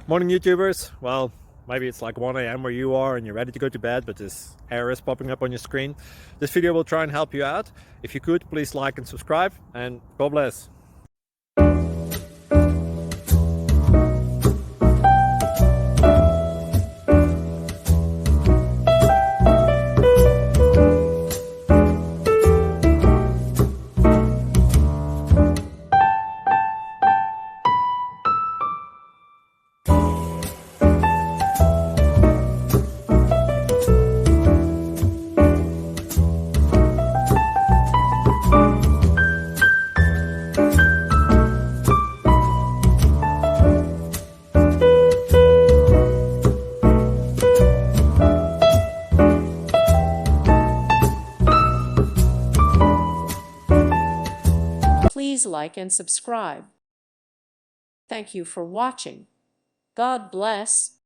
Morning YouTubers. Well, maybe it's like 1 a.m. where you are and you're ready to go to bed, but this error is popping up on your screen. This video will try and help you out. If you could, please like and subscribe, and God bless. Please like and subscribe. Thank you for watching. God bless.